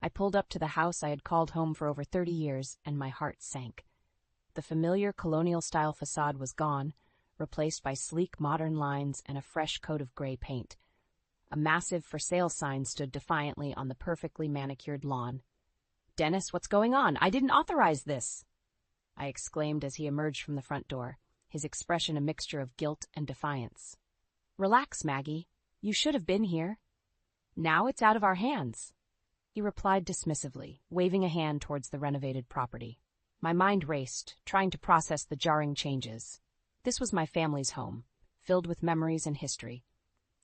I pulled up to the house I had called home for over 30 years, and my heart sank. The familiar colonial-style facade was gone, replaced by sleek modern lines and a fresh coat of gray paint. A massive for sale sign stood defiantly on the perfectly manicured lawn. "Dennis, what's going on? I didn't authorize this!" I exclaimed as he emerged from the front door, his expression a mixture of guilt and defiance. "Relax, Maggie. You should have been here. Now it's out of our hands," he replied dismissively, waving a hand towards the renovated property. My mind raced, trying to process the jarring changes. This was my family's home, filled with memories and history.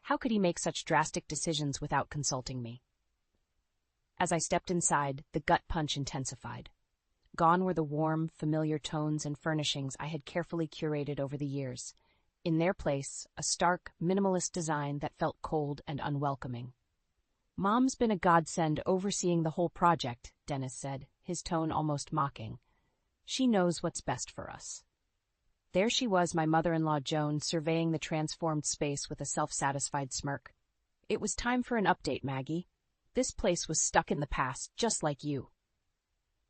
How could he make such drastic decisions without consulting me? As I stepped inside, the gut punch intensified. Gone were the warm, familiar tones and furnishings I had carefully curated over the years. In their place, a stark, minimalist design that felt cold and unwelcoming. "Mom's been a godsend overseeing the whole project," Dennis said, his tone almost mocking. "She knows what's best for us." There she was, my mother-in-law Joan, surveying the transformed space with a self-satisfied smirk. "It was time for an update, Maggie. This place was stuck in the past, just like you."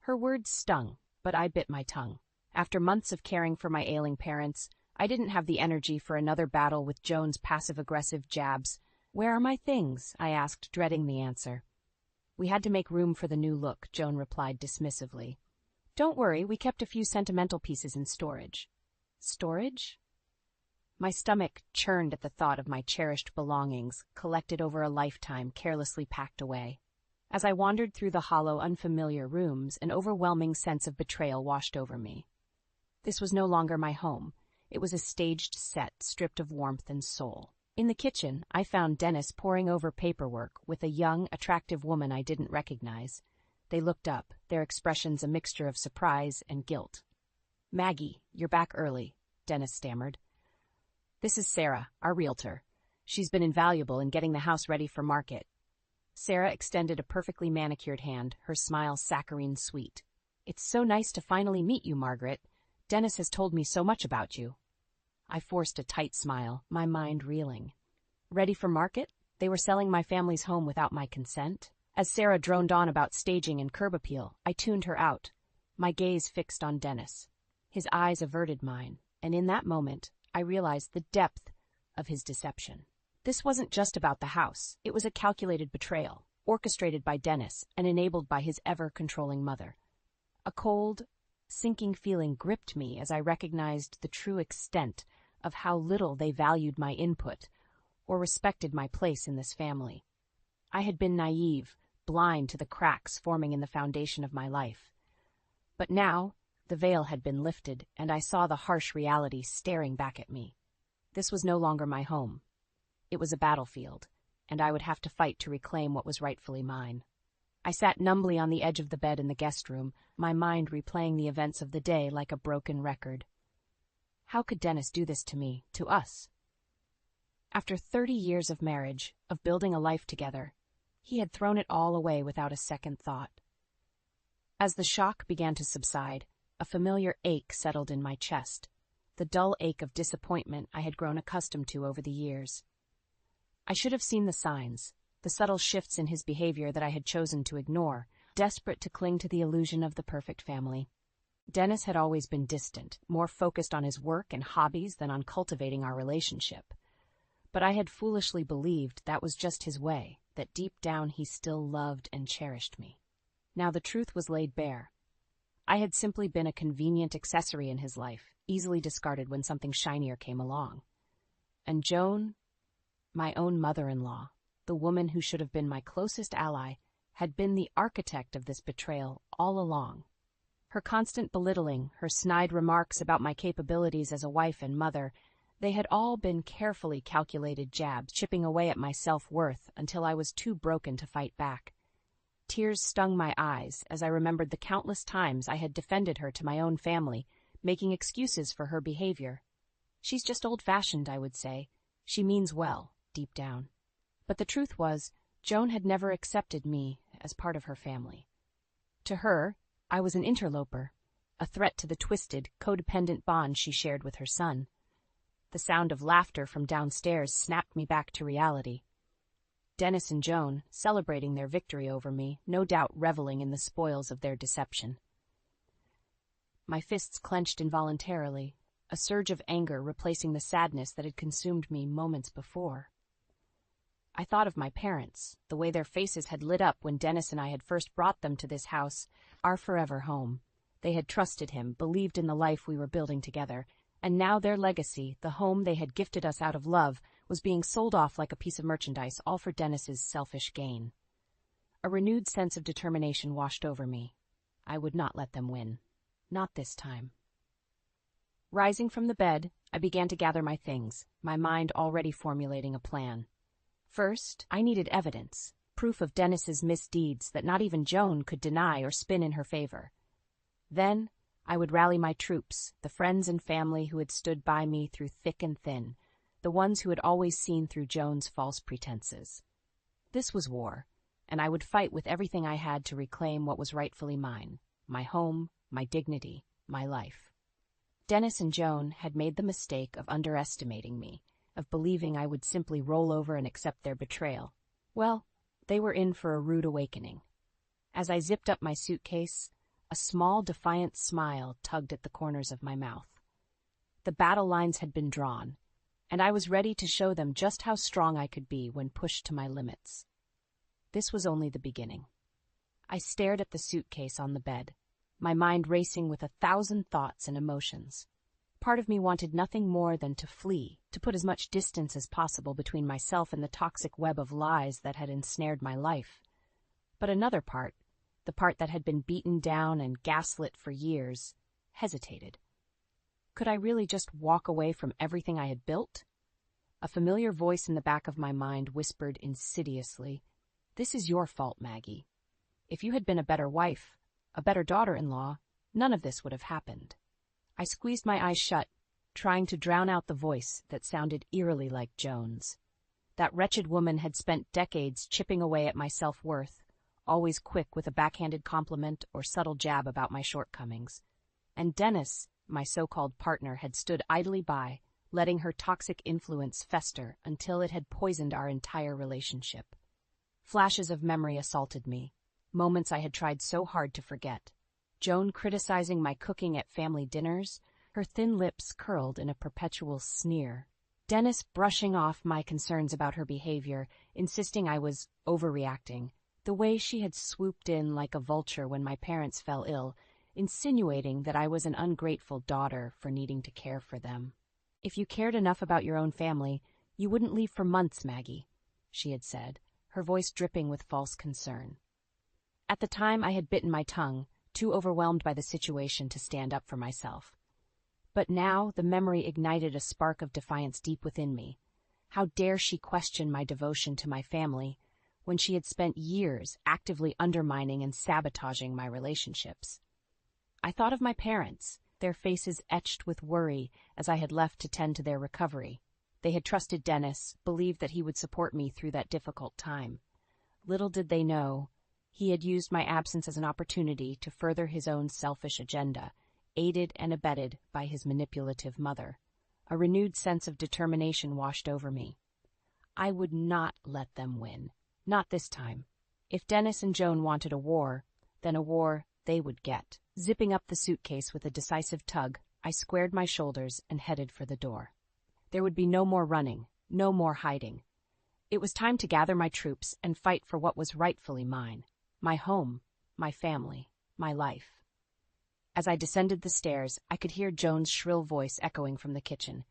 Her words stung, but I bit my tongue. After months of caring for my ailing parents, I didn't have the energy for another battle with Joan's passive-aggressive jabs. "Where are my things?" I asked, dreading the answer. "We had to make room for the new look," Joan replied dismissively. "Don't worry, we kept a few sentimental pieces in storage." Storage? My stomach churned at the thought of my cherished belongings, collected over a lifetime, carelessly packed away. As I wandered through the hollow, unfamiliar rooms, an overwhelming sense of betrayal washed over me. This was no longer my home. It was a staged set, stripped of warmth and soul. In the kitchen, I found Dennis poring over paperwork with a young, attractive woman I didn't recognize. They looked up, their expressions a mixture of surprise and guilt. "Maggie, you're back early," Dennis stammered. "This is Sarah, our realtor. She's been invaluable in getting the house ready for market." Sarah extended a perfectly manicured hand, her smile saccharine sweet. "It's so nice to finally meet you, Margaret. Dennis has told me so much about you." I forced a tight smile, my mind reeling. Ready for market? They were selling my family's home without my consent? As Sarah droned on about staging and curb appeal, I tuned her out, my gaze fixed on Dennis. His eyes averted mine, and in that moment, I realized the depth of his deception. This wasn't just about the house. It was a calculated betrayal, orchestrated by Dennis and enabled by his ever-controlling mother. A cold, sinking feeling gripped me as I recognized the true extent of how little they valued my input or respected my place in this family. I had been naive, blind to the cracks forming in the foundation of my life. But now, the veil had been lifted, and I saw the harsh reality staring back at me. This was no longer my home. It was a battlefield, and I would have to fight to reclaim what was rightfully mine. I sat numbly on the edge of the bed in the guest room, my mind replaying the events of the day like a broken record. How could Dennis do this to me, to us? After 30 years of marriage, of building a life together, he had thrown it all away without a second thought. As the shock began to subside, a familiar ache settled in my chest, the dull ache of disappointment I had grown accustomed to over the years. I should have seen the signs, the subtle shifts in his behavior that I had chosen to ignore, desperate to cling to the illusion of the perfect family. Dennis had always been distant, more focused on his work and hobbies than on cultivating our relationship. But I had foolishly believed that was just his way, that deep down he still loved and cherished me. Now the truth was laid bare. I had simply been a convenient accessory in his life, easily discarded when something shinier came along. And Joan, my own mother-in-law, the woman who should have been my closest ally, had been the architect of this betrayal all along. Her constant belittling, her snide remarks about my capabilities as a wife and mother, they had all been carefully calculated jabs, chipping away at my self-worth until I was too broken to fight back. Tears stung my eyes as I remembered the countless times I had defended her to my own family, making excuses for her behavior. She's just old-fashioned, I would say. She means well, deep down. But the truth was, Joan had never accepted me as part of her family. To her, I was an interloper, a threat to the twisted, codependent bond she shared with her son. The sound of laughter from downstairs snapped me back to reality. Dennis and Joan, celebrating their victory over me, no doubt reveling in the spoils of their deception. My fists clenched involuntarily, a surge of anger replacing the sadness that had consumed me moments before. I thought of my parents, the way their faces had lit up when Dennis and I had first brought them to this house, our forever home. They had trusted him, believed in the life we were building together, and now their legacy, the home they had gifted us out of love, was being sold off like a piece of merchandise, all for Dennis's selfish gain. A renewed sense of determination washed over me. I would not let them win. Not this time. Rising from the bed, I began to gather my things, my mind already formulating a plan. First, I needed evidence, proof of Dennis's misdeeds that not even Joan could deny or spin in her favor. Then, I would rally my troops, the friends and family who had stood by me through thick and thin, the ones who had always seen through Joan's false pretenses. This was war, and I would fight with everything I had to reclaim what was rightfully mine, my home, my dignity, my life. Dennis and Joan had made the mistake of underestimating me, of believing I would simply roll over and accept their betrayal. Well, they were in for a rude awakening. As I zipped up my suitcase, a small, defiant smile tugged at the corners of my mouth. The battle lines had been drawn, and I was ready to show them just how strong I could be when pushed to my limits. This was only the beginning. I stared at the suitcase on the bed, my mind racing with 1,000 thoughts and emotions. Part of me wanted nothing more than to flee, to put as much distance as possible between myself and the toxic web of lies that had ensnared my life. But another part, the part that had been beaten down and gaslit for years, hesitated. Could I really just walk away from everything I had built? A familiar voice in the back of my mind whispered insidiously, "This is your fault, Maggie. If you had been a better wife, a better daughter-in-law, none of this would have happened." I squeezed my eyes shut, trying to drown out the voice that sounded eerily like Joan's. That wretched woman had spent decades chipping away at my self-worth, always quick with a backhanded compliment or subtle jab about my shortcomings. And Dennis, my so-called partner, had stood idly by, letting her toxic influence fester until it had poisoned our entire relationship. Flashes of memory assaulted me, moments I had tried so hard to forget. Joan criticizing my cooking at family dinners, her thin lips curled in a perpetual sneer. Dennis brushing off my concerns about her behavior, insisting I was overreacting, the way she had swooped in like a vulture when my parents fell ill, insinuating that I was an ungrateful daughter for needing to care for them. "If you cared enough about your own family, you wouldn't leave for months, Maggie," she had said, her voice dripping with false concern. At the time, I had bitten my tongue, too overwhelmed by the situation to stand up for myself. But now the memory ignited a spark of defiance deep within me. How dare she question my devotion to my family when she had spent years actively undermining and sabotaging my relationships? I thought of my parents, their faces etched with worry as I had left to tend to their recovery. They had trusted Dennis, believed that he would support me through that difficult time. Little did they know, he had used my absence as an opportunity to further his own selfish agenda, aided and abetted by his manipulative mother. A renewed sense of determination washed over me. I would not let them win. Not this time. If Dennis and Joan wanted a war, then a war they would get. Zipping up the suitcase with a decisive tug, I squared my shoulders and headed for the door. There would be no more running, no more hiding. It was time to gather my troops and fight for what was rightfully mine. My home, my family, my life. As I descended the stairs, I could hear Joan's shrill voice echoing from the kitchen,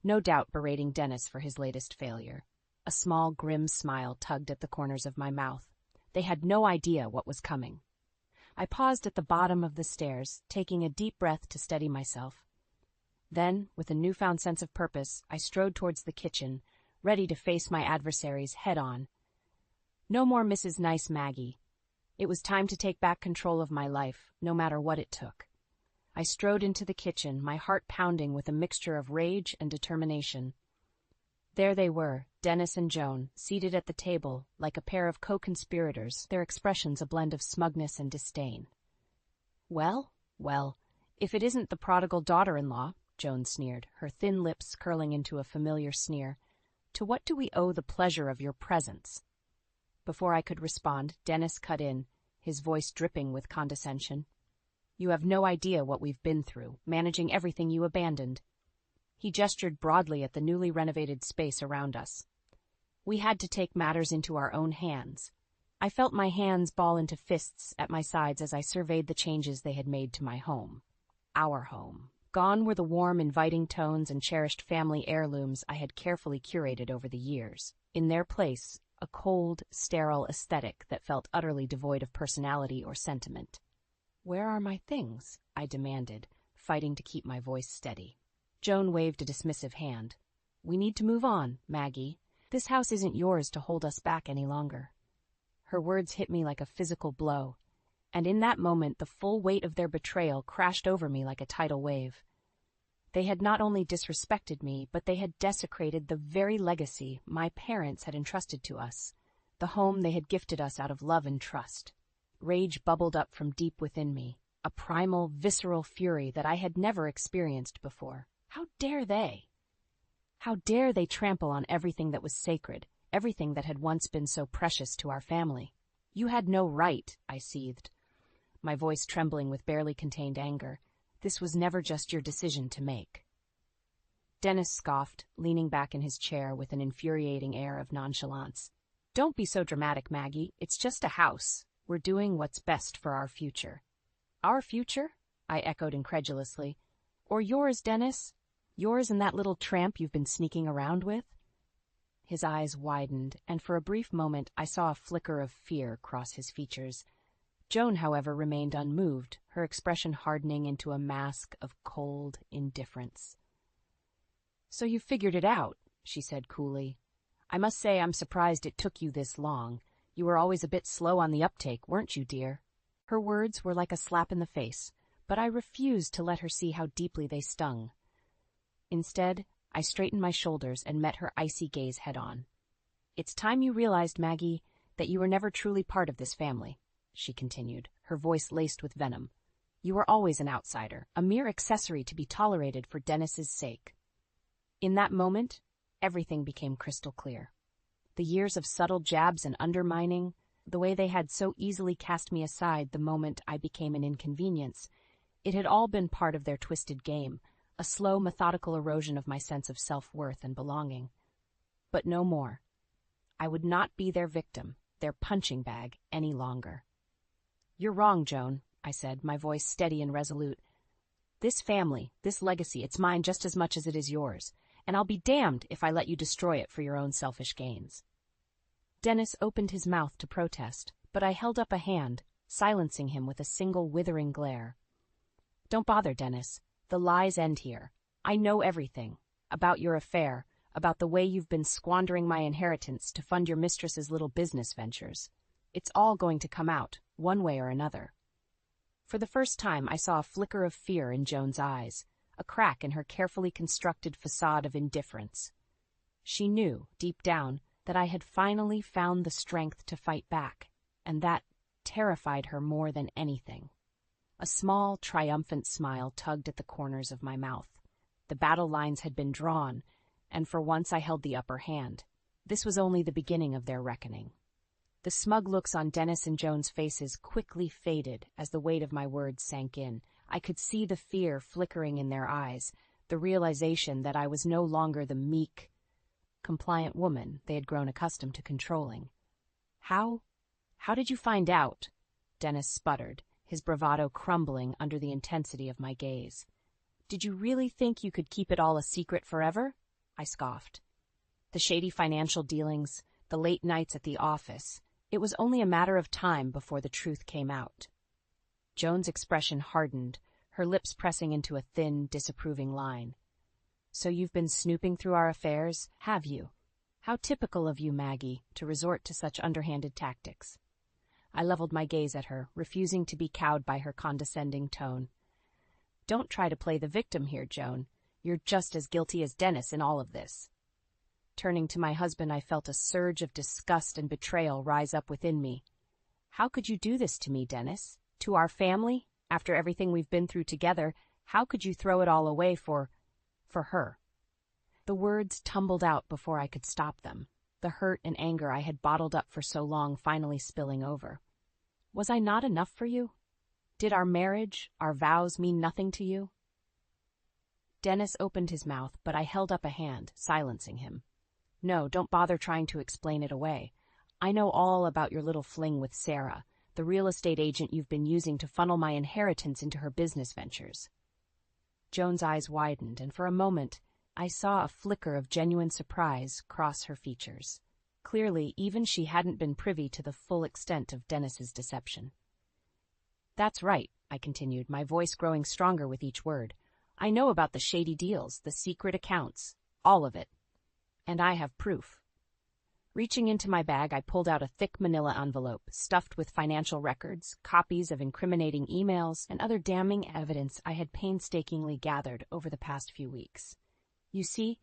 no doubt berating Dennis for his latest failure. A small, grim smile tugged at the corners of my mouth. They had no idea what was coming. I paused at the bottom of the stairs, taking a deep breath to steady myself. Then, with a newfound sense of purpose, I strode towards the kitchen, ready to face my adversaries head-on. No more Mrs. Nice Maggie. It was time to take back control of my life, no matter what it took. I strode into the kitchen, my heart pounding with a mixture of rage and determination. There they were, Dennis and Joan, seated at the table like a pair of co-conspirators, their expressions a blend of smugness and disdain. Well, if it isn't the prodigal daughter-in-law," Joan sneered, her thin lips curling into a familiar sneer, "to what do we owe the pleasure of your presence?" Before I could respond, Dennis cut in, his voice dripping with condescension. You have no idea what we've been through, managing everything you abandoned. He gestured broadly at the newly renovated space around us. We had to take matters into our own hands. I felt my hands ball into fists at my sides as I surveyed the changes they had made to my home. Our home. Gone were the warm, inviting tones and cherished family heirlooms I had carefully curated over the years. In their place, a cold, sterile aesthetic that felt utterly devoid of personality or sentiment. Where are my things? I demanded, fighting to keep my voice steady. Joan waved a dismissive hand. We need to move on, Maggie. This house isn't yours to hold us back any longer. Her words hit me like a physical blow, and in that moment the full weight of their betrayal crashed over me like a tidal wave. They had not only disrespected me, but they had desecrated the very legacy my parents had entrusted to us, the home they had gifted us out of love and trust. Rage bubbled up from deep within me, a primal, visceral fury that I had never experienced before. How dare they? How dare they trample on everything that was sacred, everything that had once been so precious to our family? You had no right, I seethed, my voice trembling with barely contained anger. This was never just your decision to make. Dennis scoffed, leaning back in his chair with an infuriating air of nonchalance. Don't be so dramatic, Maggie. It's just a house. We're doing what's best for our future. Our future? I echoed incredulously. Or yours, Dennis? Yours and that little tramp you've been sneaking around with? His eyes widened, and for a brief moment I saw a flicker of fear cross his features. Joan, however, remained unmoved, her expression hardening into a mask of cold indifference. So you figured it out, she said coolly. I must say I'm surprised it took you this long. You were always a bit slow on the uptake, weren't you, dear? Her words were like a slap in the face, but I refused to let her see how deeply they stung. Instead, I straightened my shoulders and met her icy gaze head-on. It's time you realized, Maggie, that you were never truly part of this family, she continued, her voice laced with venom. You were always an outsider, a mere accessory to be tolerated for Dennis's sake. In that moment, everything became crystal clear. The years of subtle jabs and undermining, the way they had so easily cast me aside the moment I became an inconvenience, it had all been part of their twisted game, a slow, methodical erosion of my sense of self-worth and belonging. But no more. I would not be their victim, their punching bag, any longer. You're wrong, Joan, I said, my voice steady and resolute. This family, this legacy, it's mine just as much as it is yours, and I'll be damned if I let you destroy it for your own selfish gains. Dennis opened his mouth to protest, but I held up a hand, silencing him with a single withering glare. Don't bother, Dennis. The lies end here. I know everything. About your affair, about the way you've been squandering my inheritance to fund your mistress's little business ventures. It's all going to come out, one way or another. For the first time, I saw a flicker of fear in Joan's eyes, a crack in her carefully constructed facade of indifference. She knew, deep down, that I had finally found the strength to fight back, and that terrified her more than anything. A small, triumphant smile tugged at the corners of my mouth. The battle lines had been drawn, and for once I held the upper hand. This was only the beginning of their reckoning. The smug looks on Dennis and Joan's faces quickly faded as the weight of my words sank in. I could see the fear flickering in their eyes, the realization that I was no longer the meek, compliant woman they had grown accustomed to controlling. How did you find out? Dennis sputtered, his bravado crumbling under the intensity of my gaze. Did you really think you could keep it all a secret forever? I scoffed. The shady financial dealings, the late nights at the office, it was only a matter of time before the truth came out. Joan's expression hardened, her lips pressing into a thin, disapproving line. So you've been snooping through our affairs, have you? How typical of you, Maggie, to resort to such underhanded tactics. I leveled my gaze at her, refusing to be cowed by her condescending tone. Don't try to play the victim here, Joan. You're just as guilty as Dennis in all of this. Turning to my husband, I felt a surge of disgust and betrayal rise up within me. How could you do this to me, Dennis? To our family? After everything we've been through together, how could you throw it all away for her? The words tumbled out before I could stop them. the hurt and anger I had bottled up for so long finally spilling over. Was I not enough for you? Did our marriage, our vows mean nothing to you? Dennis opened his mouth, but I held up a hand, silencing him. No, don't bother trying to explain it away. I know all about your little fling with Sarah, the real estate agent you've been using to funnel my inheritance into her business ventures. Joan's eyes widened, and for a moment, I saw a flicker of genuine surprise cross her features. Clearly, even she hadn't been privy to the full extent of Dennis's deception. That's right, I continued, my voice growing stronger with each word. I know about the shady deals, the secret accounts, all of it. And I have proof. Reaching into my bag, I pulled out a thick manila envelope stuffed with financial records, copies of incriminating emails, and other damning evidence I had painstakingly gathered over the past few weeks. You see,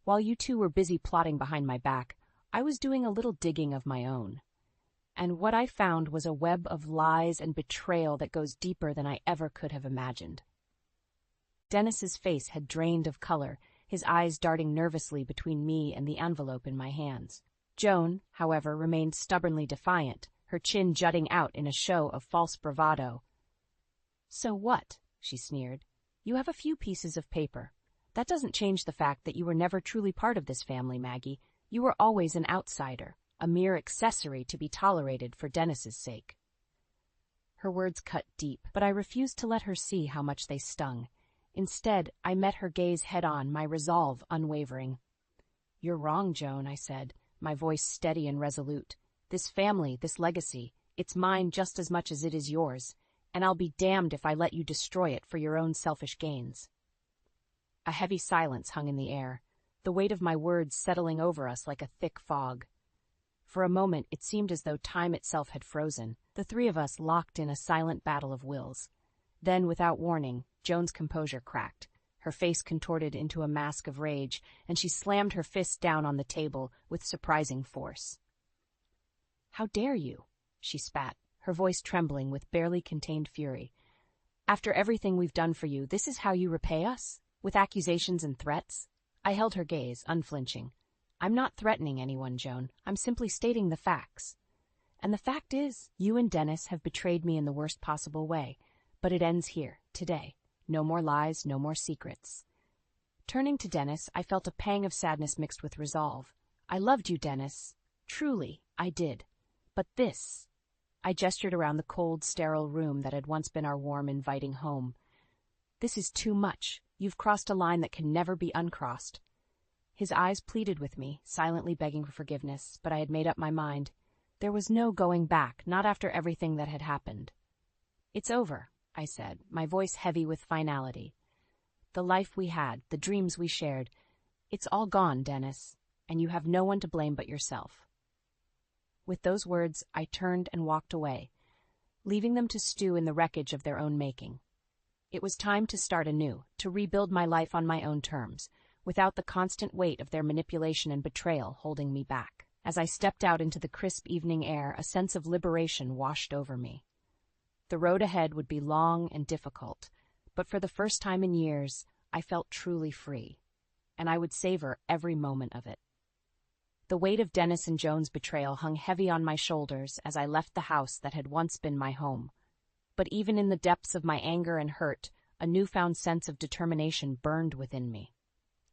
while you two were busy plotting behind my back, I was doing a little digging of my own. And what I found was a web of lies and betrayal that goes deeper than I ever could have imagined. Dennis's face had drained of color, his eyes darting nervously between me and the envelope in my hands. Joan, however, remained stubbornly defiant, her chin jutting out in a show of false bravado. So what? She sneered. You have a few pieces of paper. That doesn't change the fact that you were never truly part of this family, Maggie. You were always an outsider, a mere accessory to be tolerated for Dennis's sake. Her words cut deep, but I refused to let her see how much they stung. Instead, I met her gaze head-on, my resolve unwavering. You're wrong, Joan, I said, my voice steady and resolute. This family, this legacy, it's mine just as much as it is yours, and I'll be damned if I let you destroy it for your own selfish gains. A heavy silence hung in the air, the weight of my words settling over us like a thick fog. For a moment, it seemed as though time itself had frozen, the three of us locked in a silent battle of wills. Then, without warning, Joan's composure cracked. Her face contorted into a mask of rage, and she slammed her fist down on the table with surprising force. How dare you? She spat, her voice trembling with barely contained fury. After everything we've done for you, this is how you repay us? With accusations and threats? I held her gaze, unflinching. I'm not threatening anyone, Joan. I'm simply stating the facts. And the fact is, you and Dennis have betrayed me in the worst possible way. But it ends here, today. No more lies, no more secrets. Turning to Dennis, I felt a pang of sadness mixed with resolve. I loved you, Dennis. Truly, I did. But this... I gestured around the cold, sterile room that had once been our warm, inviting home. This is too much. You've crossed a line that can never be uncrossed. His eyes pleaded with me, silently begging for forgiveness, but I had made up my mind. There was no going back, not after everything that had happened. It's over, I said, my voice heavy with finality. The life we had, the dreams we shared, it's all gone, Dennis, and you have no one to blame but yourself. With those words, I turned and walked away, leaving them to stew in the wreckage of their own making. It was time to start anew, to rebuild my life on my own terms, without the constant weight of their manipulation and betrayal holding me back. As I stepped out into the crisp evening air, a sense of liberation washed over me. The road ahead would be long and difficult, but for the first time in years, I felt truly free, and I would savor every moment of it. The weight of Dennis and Joan's betrayal hung heavy on my shoulders as I left the house that had once been my home. But even in the depths of my anger and hurt, a newfound sense of determination burned within me.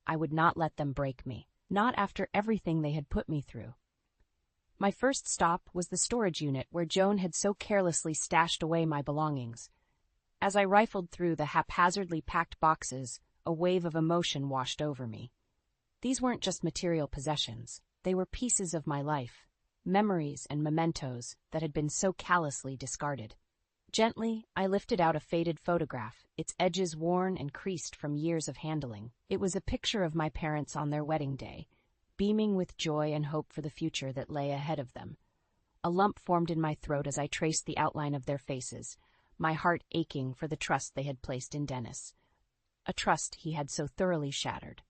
I would not let them break me, not after everything they had put me through. My first stop was the storage unit where Joan had so carelessly stashed away my belongings. As I rifled through the haphazardly packed boxes, a wave of emotion washed over me. These weren't just material possessions. They were pieces of my life, memories and mementos that had been so callously discarded. Gently, I lifted out a faded photograph, its edges worn and creased from years of handling. It was a picture of my parents on their wedding day, beaming with joy and hope for the future that lay ahead of them. A lump formed in my throat as I traced the outline of their faces, my heart aching for the trust they had placed in Dennis, a trust he had so thoroughly shattered.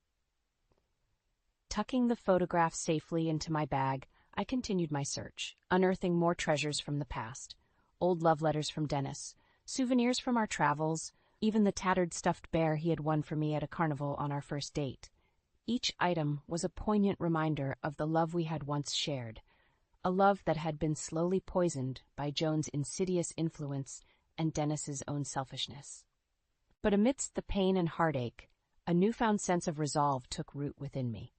Tucking the photograph safely into my bag, I continued my search, unearthing more treasures from the past. Old love letters from Dennis, souvenirs from our travels, even the tattered stuffed bear he had won for me at a carnival on our first date. Each item was a poignant reminder of the love we had once shared, a love that had been slowly poisoned by Joan's insidious influence and Dennis's own selfishness. But amidst the pain and heartache, a newfound sense of resolve took root within me.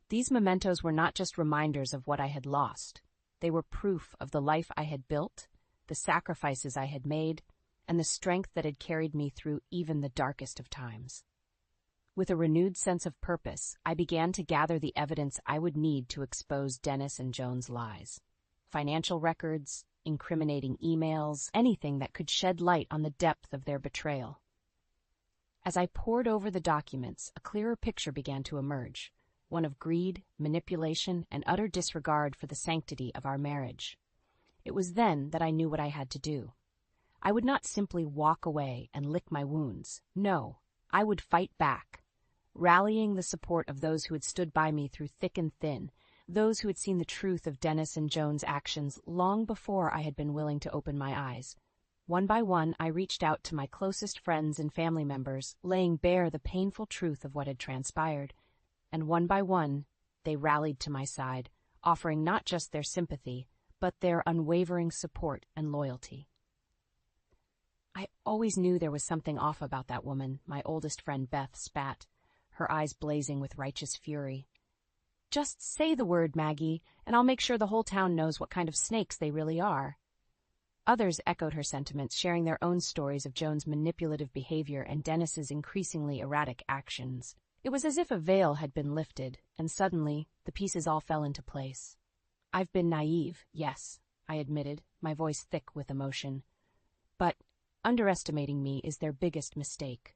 These mementos were not just reminders of what I had lost. They were proof of the life I had built, the sacrifices I had made, and the strength that had carried me through even the darkest of times. With a renewed sense of purpose, I began to gather the evidence I would need to expose Dennis and Joan's lies. Financial records, incriminating emails, anything that could shed light on the depth of their betrayal. As I pored over the documents, a clearer picture began to emerge, one of greed, manipulation, and utter disregard for the sanctity of our marriage. It was then that I knew what I had to do. I would not simply walk away and lick my wounds. No, I would fight back, rallying the support of those who had stood by me through thick and thin, those who had seen the truth of Dennis and Joan's actions long before I had been willing to open my eyes. One by one, I reached out to my closest friends and family members, laying bare the painful truth of what had transpired. And one by one, they rallied to my side, offering not just their sympathy, but their unwavering support and loyalty. I always knew there was something off about that woman, my oldest friend Beth spat, her eyes blazing with righteous fury. "Just say the word, Maggie, and I'll make sure the whole town knows what kind of snakes they really are." Others echoed her sentiments, sharing their own stories of Joan's manipulative behavior and Dennis's increasingly erratic actions. It was as if a veil had been lifted, and suddenly the pieces all fell into place. "I've been naive, yes," I admitted, my voice thick with emotion. "But underestimating me is their biggest mistake."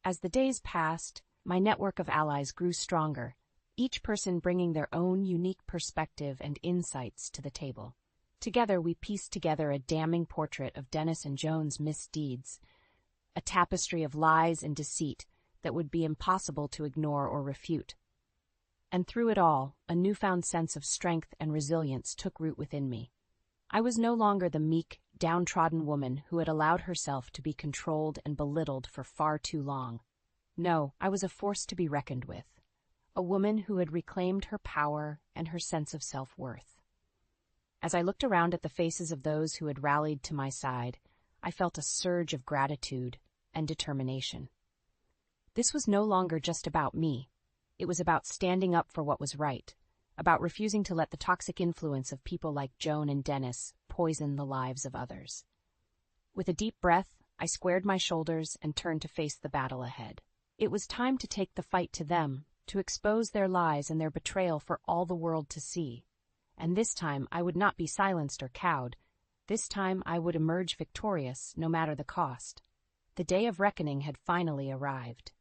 As the days passed, my network of allies grew stronger, each person bringing their own unique perspective and insights to the table. Together we pieced together a damning portrait of Dennis and Joan's misdeeds, a tapestry of lies and deceit that would be impossible to ignore or refute. And through it all, a newfound sense of strength and resilience took root within me. I was no longer the meek, downtrodden woman who had allowed herself to be controlled and belittled for far too long. No, I was a force to be reckoned with, a woman who had reclaimed her power and her sense of self-worth. As I looked around at the faces of those who had rallied to my side, I felt a surge of gratitude and determination. This was no longer just about me. It was about standing up for what was right, about refusing to let the toxic influence of people like Joan and Dennis poison the lives of others. With a deep breath, I squared my shoulders and turned to face the battle ahead. It was time to take the fight to them, to expose their lies and their betrayal for all the world to see. And this time I would not be silenced or cowed. This time I would emerge victorious, no matter the cost. The day of reckoning had finally arrived.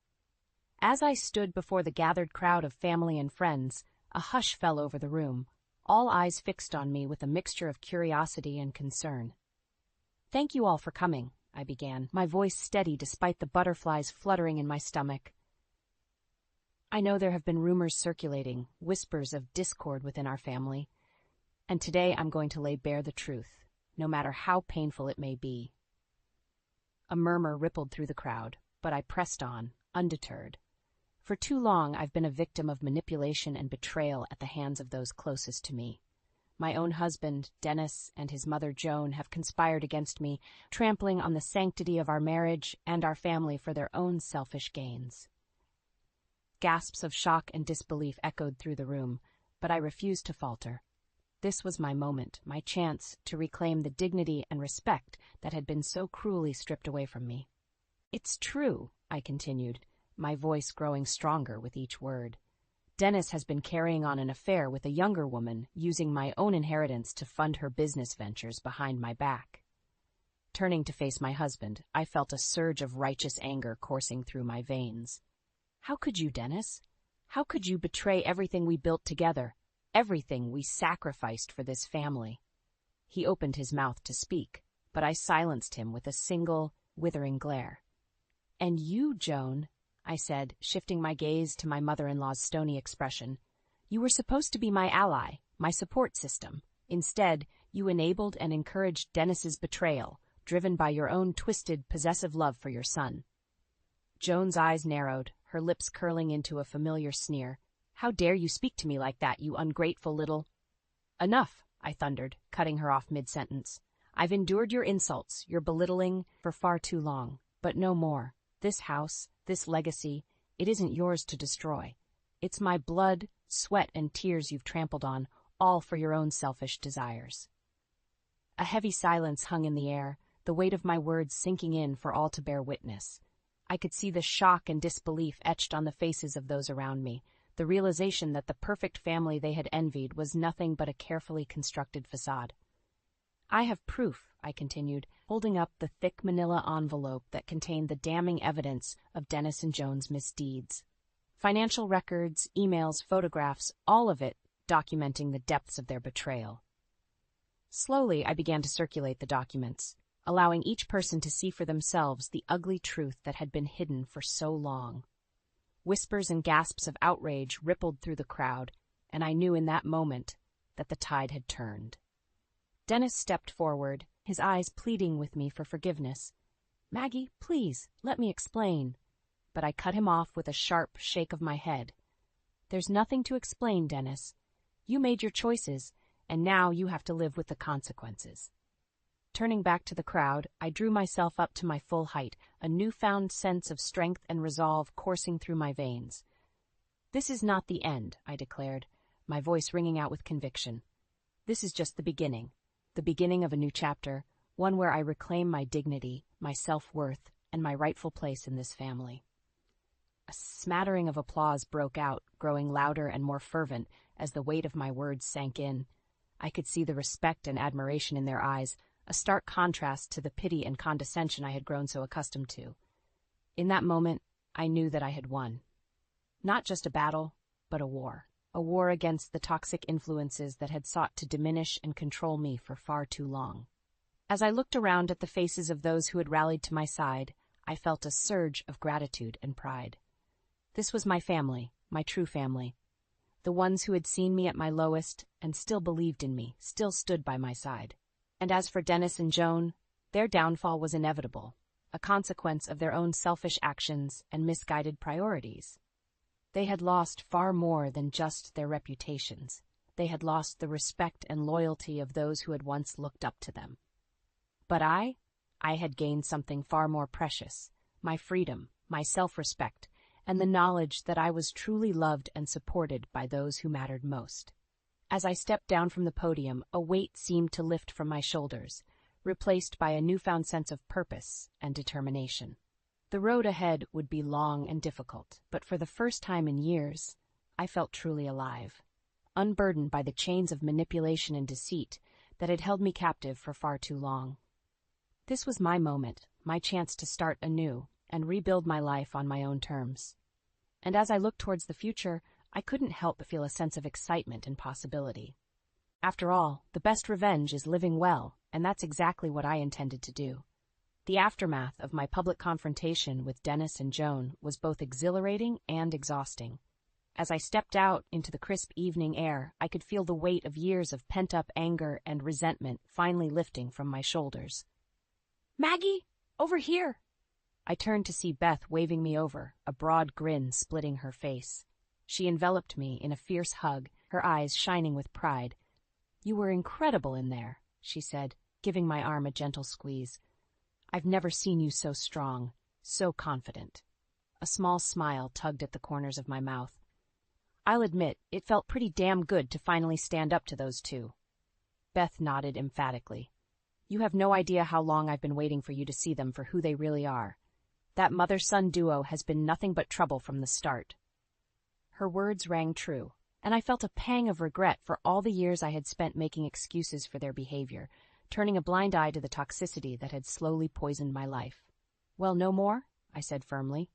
As I stood before the gathered crowd of family and friends, a hush fell over the room, all eyes fixed on me with a mixture of curiosity and concern. "Thank you all for coming," I began, my voice steady despite the butterflies fluttering in my stomach. "I know there have been rumors circulating, whispers of discord within our family, and today I'm going to lay bare the truth, no matter how painful it may be." A murmur rippled through the crowd, but I pressed on, undeterred. For too long I've been a victim of manipulation and betrayal at the hands of those closest to me. My own husband, Dennis, and his mother, Joan, have conspired against me, trampling on the sanctity of our marriage and our family for their own selfish gains. Gasps of shock and disbelief echoed through the room, but I refused to falter. This was my moment, my chance to reclaim the dignity and respect that had been so cruelly stripped away from me. "It's true," I continued, my voice growing stronger with each word. "Dennis has been carrying on an affair with a younger woman, using my own inheritance to fund her business ventures behind my back." Turning to face my husband, I felt a surge of righteous anger coursing through my veins. "How could you, Dennis? How could you betray everything we built together, everything we sacrificed for this family?" He opened his mouth to speak, but I silenced him with a single, withering glare. "And you, Joan," I said, shifting my gaze to my mother-in-law's stony expression. "You were supposed to be my ally, my support system. Instead, you enabled and encouraged Dennis's betrayal, driven by your own twisted, possessive love for your son." Joan's eyes narrowed, her lips curling into a familiar sneer. "How dare you speak to me like that, you ungrateful little—" "Enough," I thundered, cutting her off mid-sentence. "I've endured your insults, your belittling, for far too long. But no more. This house, this legacy, it isn't yours to destroy. It's my blood, sweat, and tears you've trampled on, all for your own selfish desires." A heavy silence hung in the air, the weight of my words sinking in for all to bear witness. I could see the shock and disbelief etched on the faces of those around me, the realization that the perfect family they had envied was nothing but a carefully constructed facade. "I have proof," I continued, holding up the thick manila envelope that contained the damning evidence of Dennis and Joan's misdeeds. Financial records, emails, photographs, all of it documenting the depths of their betrayal. Slowly, I began to circulate the documents, allowing each person to see for themselves the ugly truth that had been hidden for so long. Whispers and gasps of outrage rippled through the crowd, and I knew in that moment that the tide had turned. Dennis stepped forward, his eyes pleading with me for forgiveness. "Maggie, please, let me explain." But I cut him off with a sharp shake of my head. "There's nothing to explain, Dennis. You made your choices, and now you have to live with the consequences." Turning back to the crowd, I drew myself up to my full height, a newfound sense of strength and resolve coursing through my veins. "This is not the end," I declared, my voice ringing out with conviction. "This is just the beginning of a new chapter, one where I reclaim my dignity, my self-worth, and my rightful place in this family." A smattering of applause broke out, growing louder and more fervent as the weight of my words sank in. I could see the respect and admiration in their eyes, a stark contrast to the pity and condescension I had grown so accustomed to. In that moment, I knew that I had won. Not just a battle, but a war against the toxic influences that had sought to diminish and control me for far too long. As I looked around at the faces of those who had rallied to my side, I felt a surge of gratitude and pride. This was my family, my true family. The ones who had seen me at my lowest and still believed in me, still stood by my side. And as for Dennis and Joan, their downfall was inevitable, a consequence of their own selfish actions and misguided priorities. They had lost far more than just their reputations. They had lost the respect and loyalty of those who had once looked up to them. But I had gained something far more precious, my freedom, my self-respect, and the knowledge that I was truly loved and supported by those who mattered most. As I stepped down from the podium, a weight seemed to lift from my shoulders, replaced by a newfound sense of purpose and determination. The road ahead would be long and difficult, but for the first time in years, I felt truly alive, unburdened by the chains of manipulation and deceit that had held me captive for far too long. This was my moment, my chance to start anew and rebuild my life on my own terms. And as I looked towards the future, I couldn't help but feel a sense of excitement and possibility. After all, the best revenge is living well, and that's exactly what I intended to do. The aftermath of my public confrontation with Dennis and Joan was both exhilarating and exhausting. As I stepped out into the crisp evening air, I could feel the weight of years of pent-up anger and resentment finally lifting from my shoulders. "Maggie, over here!" I turned to see Beth waving me over, a broad grin splitting her face. She enveloped me in a fierce hug, her eyes shining with pride. "You were incredible in there," she said, giving my arm a gentle squeeze. "I've never seen you so strong, so confident." A small smile tugged at the corners of my mouth. "I'll admit, it felt pretty damn good to finally stand up to those two." Beth nodded emphatically. "You have no idea how long I've been waiting for you to see them for who they really are. That mother-son duo has been nothing but trouble from the start." Her words rang true, and I felt a pang of regret for all the years I had spent making excuses for their behavior, turning a blind eye to the toxicity that had slowly poisoned my life. "Well, no more?" I said firmly.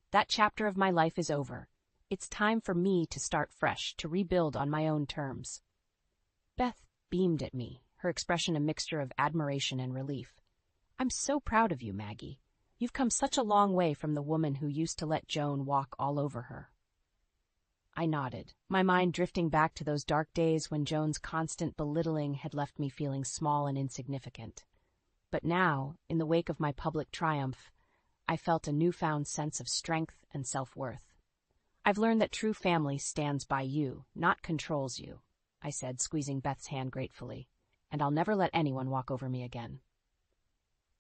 "That chapter of my life is over. It's time for me to start fresh, to rebuild on my own terms." Beth beamed at me, her expression a mixture of admiration and relief. "I'm so proud of you, Maggie. You've come such a long way from the woman who used to let Joan walk all over her." I nodded, my mind drifting back to those dark days when Joan's constant belittling had left me feeling small and insignificant. But now, in the wake of my public triumph, I felt a newfound sense of strength and self-worth. I've learned that true family stands by you, not controls you, I said, squeezing Beth's hand gratefully, and I'll never let anyone walk over me again.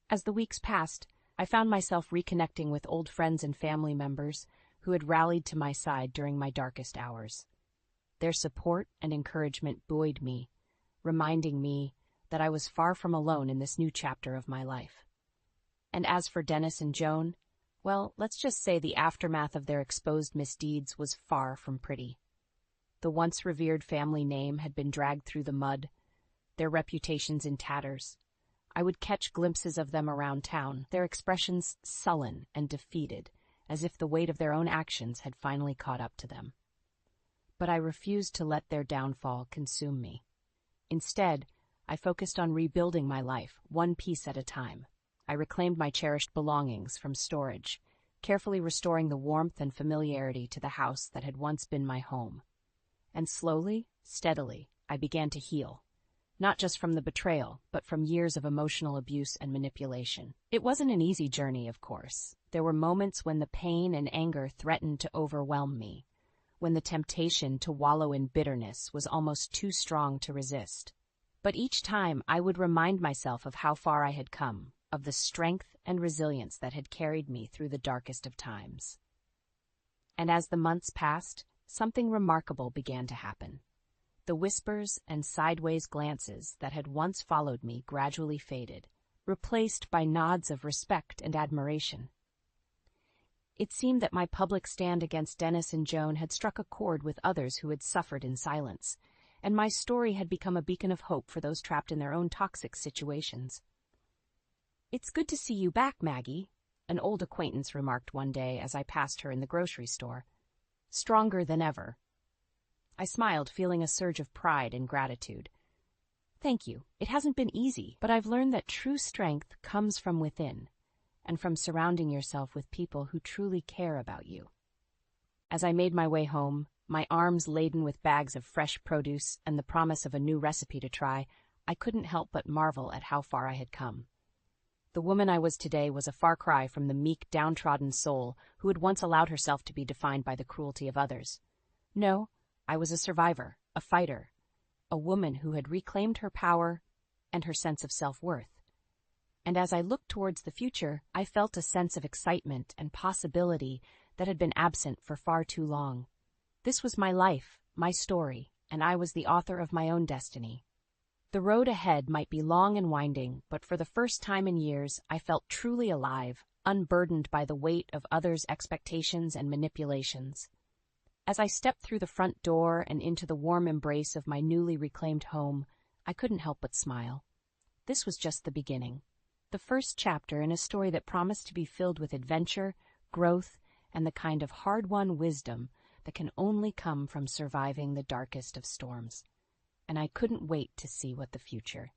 As the weeks passed, I found myself reconnecting with old friends and family members who had rallied to my side during my darkest hours. Their support and encouragement buoyed me, reminding me that I was far from alone in this new chapter of my life. And as for Dennis and Joan, well, let's just say the aftermath of their exposed misdeeds was far from pretty. The once revered family name had been dragged through the mud, their reputations in tatters. I would catch glimpses of them around town, their expressions sullen and defeated, as if the weight of their own actions had finally caught up to them. But I refused to let their downfall consume me. Instead, I focused on rebuilding my life, one piece at a time. I reclaimed my cherished belongings from storage, carefully restoring the warmth and familiarity to the house that had once been my home. And slowly, steadily, I began to heal. Not just from the betrayal, but from years of emotional abuse and manipulation. It wasn't an easy journey, of course. There were moments when the pain and anger threatened to overwhelm me, when the temptation to wallow in bitterness was almost too strong to resist. But each time I would remind myself of how far I had come, of the strength and resilience that had carried me through the darkest of times. And as the months passed, something remarkable began to happen. The whispers and sideways glances that had once followed me gradually faded, replaced by nods of respect and admiration. It seemed that my public stand against Dennis and Joan had struck a chord with others who had suffered in silence, and my story had become a beacon of hope for those trapped in their own toxic situations. "It's good to see you back, Maggie," an old acquaintance remarked one day as I passed her in the grocery store. "Stronger than ever." I smiled, feeling a surge of pride and gratitude. "Thank you. It hasn't been easy, but I've learned that true strength comes from within, and from surrounding yourself with people who truly care about you." As I made my way home, my arms laden with bags of fresh produce and the promise of a new recipe to try, I couldn't help but marvel at how far I had come. The woman I was today was a far cry from the meek, downtrodden soul who had once allowed herself to be defined by the cruelty of others. No, I was a survivor, a fighter, a woman who had reclaimed her power and her sense of self-worth. And as I looked towards the future, I felt a sense of excitement and possibility that had been absent for far too long. This was my life, my story, and I was the author of my own destiny. The road ahead might be long and winding, but for the first time in years, I felt truly alive, unburdened by the weight of others' expectations and manipulations. As I stepped through the front door and into the warm embrace of my newly reclaimed home, I couldn't help but smile. This was just the beginning, the first chapter in a story that promised to be filled with adventure, growth, and the kind of hard-won wisdom that can only come from surviving the darkest of storms. And I couldn't wait to see what the future